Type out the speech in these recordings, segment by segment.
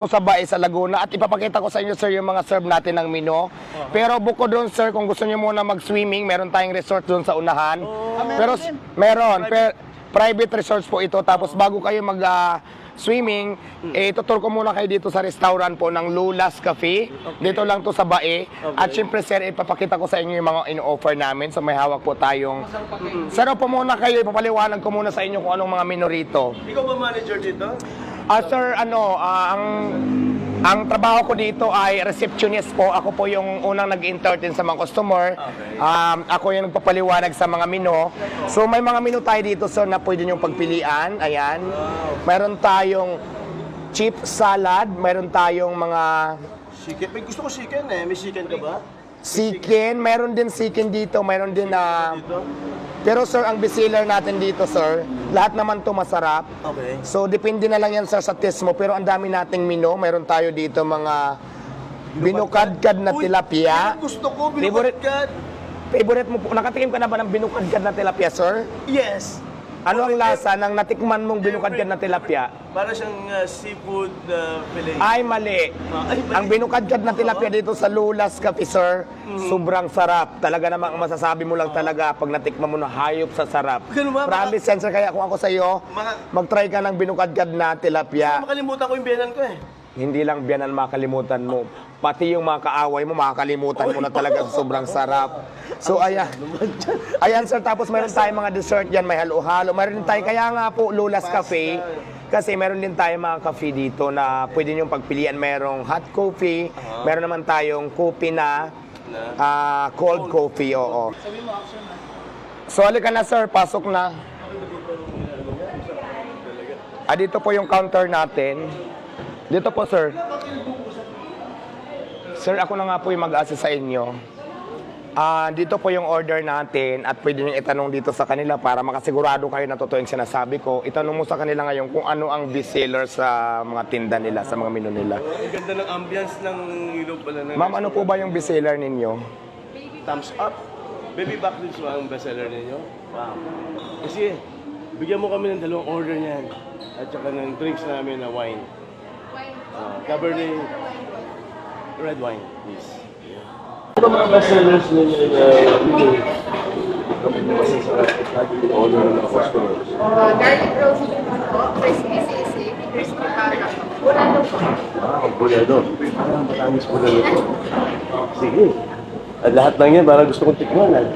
sa Bae sa Laguna at ipapakita ko sa inyo, sir, yung mga serve natin ng menu. Pero bukod doon, sir, kung gusto niyo muna mag-swimming, meron tayong resort doon sa unahan. Pero meron, private resorts po ito. Tapos bago kayo mag-swimming, tutur ko muna kayo dito sa restaurant po ng Lula's Cafe. Dito lang to sa Bae. At syempre, sir, ipapakita ko sa inyo yung mga in-offer namin. So may hawak po tayong... Sir, po muna kayo, ipapaliwanag ko muna sa inyo kung anong mga menu rito. Ikaw ba manager dito? Sir, ang trabaho ko dito ay receptionist po. Ako po yung unang nag-entertain sa mga customer. Okay. Ako yung nagpapaliwanag sa mga menu. So may mga menu tayo dito, sir, na pwede nyo pagpilian. Ayan. Mayroon tayong chip salad. Mayroon tayong mga Chicken. May gusto ko chicken eh. May chicken ka ba? chicken. Mayroon din chicken dito. Mayroon din Dito? pero sir, ang bestseller natin dito, sir, lahat naman to masarap. Okay. So, depende na lang yan, sir, sa taste mo. Pero ang dami nating menu. Mayroon tayo dito mga binukadkad na tilapia. Uy, gusto ko, binukadkad. Favorite mo po. Nakatikim ka na ba ng binukadkad na tilapia, sir? Yes. Ano ang lasa ng natikman mong binukadkad na tilapia? Para siyang seafood fillet. Ay, mali. Ay, mali. Ang binukadkad na tilapia dito sa Lula's Cafe, sir, sobrang sarap. Talaga namang masasabi mo lang talaga pag natikman mo na hayop sa sarap. Ganun ba? Promise, sir, kaya kung ako sa'yo, mag-try ka ng binukadkad na tilapia. Makalimutan ko yung biyanan ko eh. Hindi lang biyanan makalimutan mo. Pati yung mga kaaway mo, makakalimutan mo na talaga sa sobrang sarap. So, ayan. Ayan, sir. Tapos meron tayong mga dessert yan. May halo-halo. Meron din tayo, kaya nga po, Lula's Cafe. Kasi meron din tayong mga cafe dito na pwede niyong pagpilian. Merong hot coffee. Meron naman tayong coffee na cold coffee. Oo. So, halika na, sir. Pasok na. Dito po yung counter natin. Dito po, sir. Sir, ako na nga po yung mag-assist sa inyo. Dito po yung order natin at pwede nyo itanong dito sa kanila para makasigurado kayo na totoo yung sinasabi ko. Itanong mo sa kanila ngayon kung ano ang best seller sa mga tinda nila, sa mga menu nila. Ang ganda ng ambience ng ilog pala. Ma'am, ano po ba yung best seller ninyo? Thumbs up. Baby back din ba ang bestseller ninyo? Wow. Kasi, bigyan mo kami ng dalawang order niyan. At saka ng drinks namin na wine. Cabernet red wine, please. Ano mga bestsellers ninyo na order ng mga customers? Garlic roast po, crispy sisig, crispy pata, burado po. Bulado. Matamis bulado po. Sige. At lahat ng yan, parang gusto kong tikman.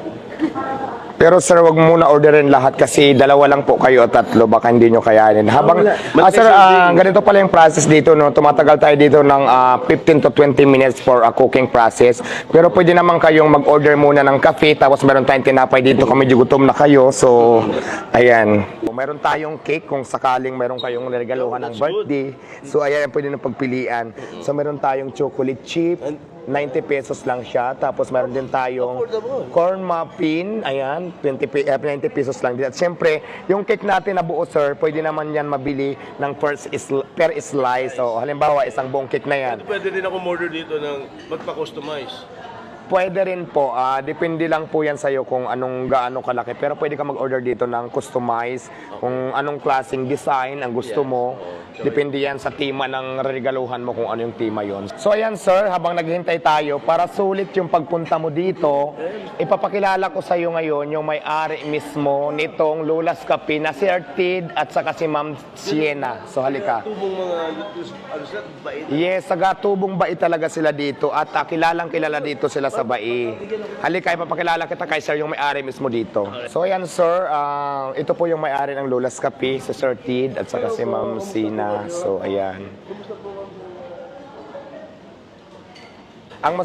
Pero sir, wag muna orderin lahat kasi dalawa lang po kayo o tatlo, baka hindi nyo kayanin. Habang, sir, ganito pala yung process dito, no? Tumatagal tayo dito ng 15 to 20 minutes for a cooking process. Pero pwede naman kayong mag-order muna ng kape, tapos meron tayong tinapay dito kung medyo gutom na kayo. So, ayan. Meron tayong cake kung sakaling meron kayong niregaluhan ng birthday. So, ayan, pwede na pagpilian. So, meron tayong chocolate chip. 90 pesos lang siya. Tapos meron din tayong corn muffin. Ayan, 90 pesos lang din. At siyempre, yung cake natin na buo, sir, pwede naman yan mabili ng per slice. So, halimbawa, isang buong cake na yan. Pwede din ako order dito ng magpa-customize. Pwede rin po. Depende lang po yan sa'yo kung anong gaano kalaki. Pero pwede ka mag-order dito ng customize. Kung anong klaseng design ang gusto mo. Depende yan sa tema ng regaluhan mo kung ano yung tema yon. So ayan, sir, habang naghihintay tayo, para sulit yung pagpunta mo dito, ipapakilala ko sa iyo ngayon yung may-ari mismo nitong Lula's Cafe na si Artid at saka si Ma'am Sienna. So halika. Tubong mga ano sila, bait. Yes, taga-tubong Bai talaga sila dito at kilalang kilala dito sila sa Bai. Halika, ipapakilala kita kay sir yung may-ari mismo dito. So ayan, sir, ito po yung may-ari ng Lula's Cafe, si Sir Tid at saka si Ma'am Sienna. So, ayan. Ang